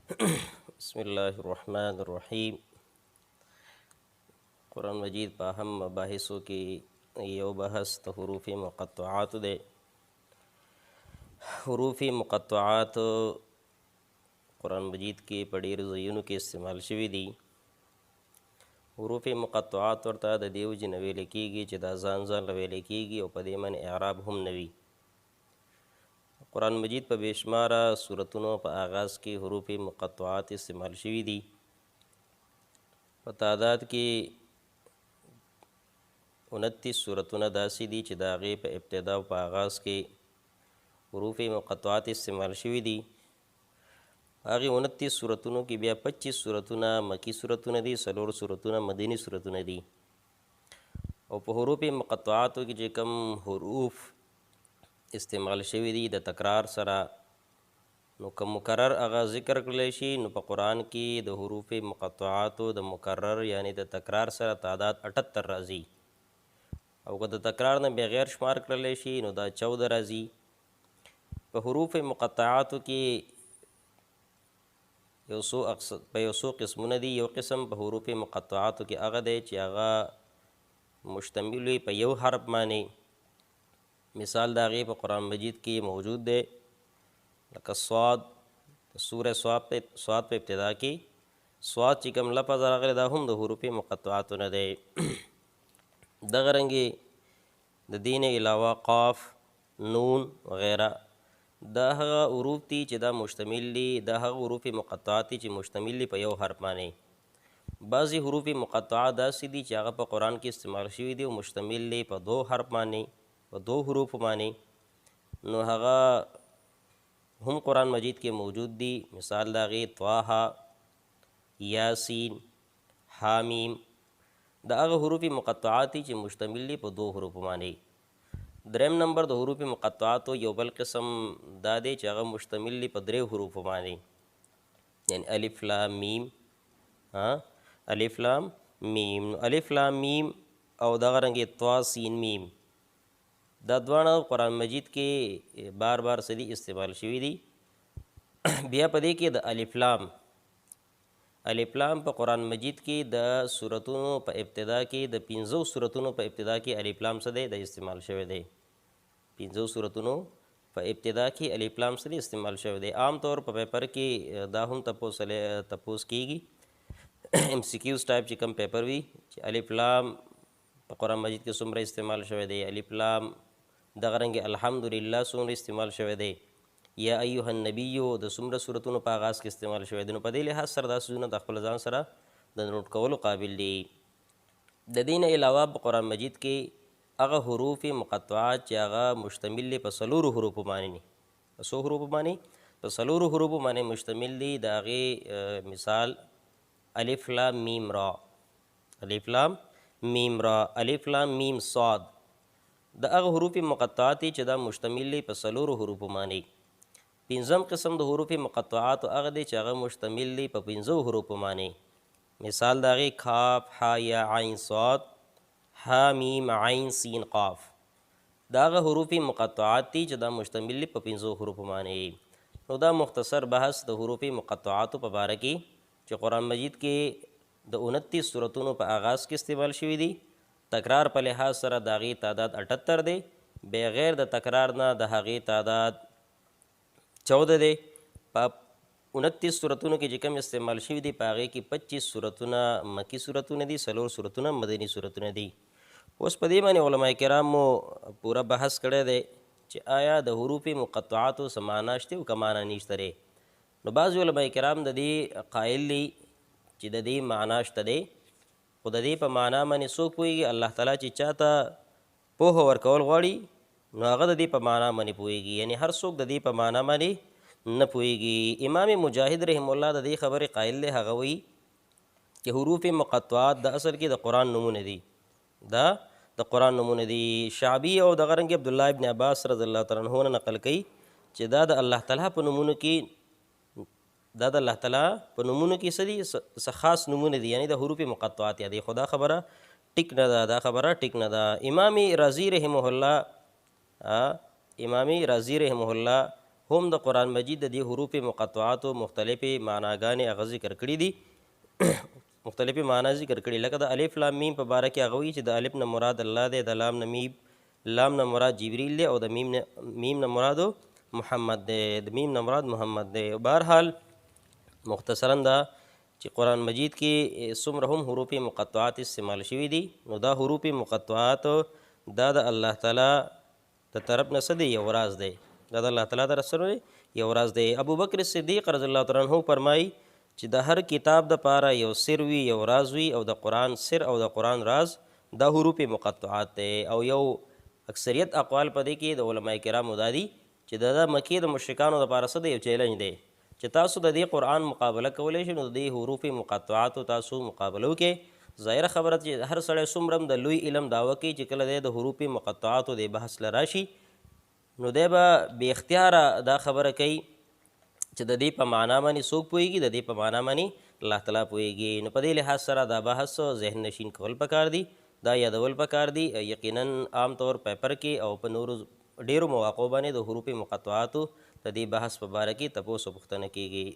بسم الله الرحمن الرحیم. قرآن مجید په اهم مباحثو کې یو بحث د حروف مقطعات دی. حروف مقطعات قرآن مجید کې په ډېرو ځایونو کې استعمال شوي دي. حروف مقطعات ورته د دې وجې نه ویل کېږي چې دا ځان له ویل کېږي او په دې باندې اعراب هم نه وي. قرآن مجید په بېشماره سورتونو په آغاز کې حروف مقطعات استعمال شوي دي. په تعداد کې 29 سورتونه داسې دي چې د هغې په ابتدا او په آغاز کې حروف مقطعات استعمال شوي دي. هغې 29 سورتونو کې بیا 25 سورتونه مکی سورتونه دي، 4 سورتونه مدني سورتونه دي. او په حروف مقطعاتو کې چې کوم حروف استعمال شوي دي د تکرار سره، نو که مکرر هغه ذکر کړلی شي، نو په قرآن کې د حروف مقطعاتو د مکرر یعنی د تکرار سره تعداد 78 راځي. او که د تکرار نه بغیر شمار کړلی شي نو دا 14 راځي. په حروف مقطعاتو کې یو څو قسمونه دي. یو قسم په حروف مقطعاتو کې هغه دی چې هغه مشتمل وي په یو حرف باندې. مثال د هغې په قرآن مجید کې موجود دی، لکه صاد. سوره صاد په ابتدا کې صاد چې کوم لفظ راغلی دا هم د حروف مقطعاتو نه دی. دغه رنګې د دې نه علاوه قاف، نون وغیره دا هغه حروف دي چې دا مشتمل دي، دا هغه حروف مقطعات دي چې مشتمل دي په یو حرف باندې. بعضې حروف مقطعات داسې دي چې هغه په قرآن کې استعمال شوي دي او مشتمل دي په 2 حرف باندې، په 2 حروفو باندې. نو هغه هم قرآن مجید کې موجود دي. مثال د هغې طه، یاسین، حامیم دا هغه حروف مقطعات دي چې مشتمل دي په 2 حروفو باندې. دریم نمبر د حروف مقطعاتو یو بل قسم دا دی چې هغه مشتمل دي په 3 حروفو باندې، یعنی الف لام میم. الف لام میم، الف لام میم او دغه رنګې طا سین میم دا دواړه قرآن مجید کې بار بار سدي استعمال شوي دي. بیا په دې کې د الف لام په قرآن مجید کې د سورتونو په ابتدا کې د 15 سورتونو په ابتدا کې الف لام څه دی د استعمال شوی دی. 15 سورتونو په ابتدا کې الف لام څه دی استعمال شوی دی. عام طور په پیپر کې دا هم تپوس کېږي MCQs ټایپ چې کوم پیپر وي چې الف لام په قرآن مجید کې څومره استعمال شوی دی، الف لام دغه رنګې الحمدلله څومره استعمال شوی دی، یا ایها النبیو د څومره سورتونو په آغاز کې استعمال شوی دی. نو په دې لحاظ سره دا څیزونه د خپل ځان سره د نوټ کولو قابل دي. د دې نه علاوه په قرآن مجید کې هغه حروف مقطعات چې هغه مشتمل دي په 4 حروفو باندې. په 100 حروفو باندې، په 4 حروفو باندې مشتمل دي. د هغې مثال الف لام میم را، الف لام میم را، الف لام میم صاد د هغه حروف مقطعات چې دا مشتمل دي په 4 حروفو باندې. 5م قسم د حروف مقطعات هغه دی چې هغه مشتمل دي په 15 حروفو باندې. مثال د هغې کاف، ح، یا عین صاد، ح میم عین سین قاف دا هغه حروف مقطعات دي چې دا مشتمل دي په 15 حروفو باندې. نو دا مختصر بحث د حروف مقطعاتو په باره کې چې قرآن مجید کې د 29 سورتونو په آغاز کې استعمال شوي دي. تکرار په لحاظ سره د هغې تعداد 78 دی، بغیر د تکرار نه د هغې تعداد 14 دی. په 29 سورتونو کې چې کوم استعمال شوي دي په هغې کې 25 سورتونه مکی سورتونه دي، 4 سورتونه مدني سورتونه دي. اوس په دې باندې علما کرامو پوره بحث کړی دی چې آیا د حروف مقطعاتو څه معنا شته او که معنا نشته دی. نو بعضې علما کرام د دې قایل دي چې د دې معنا شته دی، خو د دې په معنا باندې څوک پوهېږي؟ الله تعالی چې چاته پوهه ورکول غواړي نو هغه د دې په معنا باندې پوهېږي، یعنی هر څوک د دې په معنا باندې نه پوهېږي. امام مجاهد رحم الله د دې خبرې قایل دی. هغه وایي چې حروف مقطعات د اصل کې د قرآن نومونه دي، دا د قرآن نومونه دي. شعبي او دغه رنګې عبدالله ابن عباس رضی الله تعالی عنه نه نقل کوي چې دا د الله تعالی په نومونو کې دا د الله تعالی په نومونو کې څه دي؟ څه خاص نومونه دي، یعنی د حروف مقطعات یادي. خو دا خبره ټیک نه ده، دا خبره ټیک نه ده. امام رازي رحمه الله هم د قرآن مجید د دې حروف مقطعاتو مختلفې معناګانې هغه ذکر کړي دي مختلفې معنا ذکر کړي لکه د الف لام میم په باره کې هغه وایي چې د الف نه مراد الله دی، د لام نه مراد جبریل دی، او د میم نه مراد محمد دی، د میم نه مراد محمد دی. بهرحال مختصرا دا چې قرآن مجید کې څومره هم حروف مقطعات استعمال شوي دي نو دا حروف مقطعات دا د الله تعالی د طرف نه څه دی یو راز دی، دا د الله تعالی طرف سره یو راز دی. ابو بکر صدیق رضی الله تعالی عنہ فرمایي چې د هر کتاب د پاره یو سر وي یو راز وي او د قرآن سر او د قرآن راز دا حروف مقطعات دی. او یو اکثریت اقوال په دې کې د علماء کرامو دا دي چې د مکې د مشرکانو دپاره څه دی یو چیلنج دی چې تاسو د دې قرآن مقابله کولی شئ نو د دې حروف مقطعاتو تاسو مقابله وکړئ. ظاهره خبره چې هر سړی څومره هم د لوی علم دعوه کوي چې کله دی د حروف مقطعاتو د بحث له راشي نو دی به بې اختیاره دا خبره کوي چې د دې په معنا باندې څوک پوهېږي، د دې په معنا باندې الله تعالی پوهېږي. نو په دې لحاظ سره دا بحث ذهن نشین کول پکار دي، دا یادول پکار دي. یقینا عام طور پیپر کې او په نورو ډیرو مواقعو باندې د حروف مقطعاتو د دې بحث په باره کې تپوس او پوښتنه کیږي.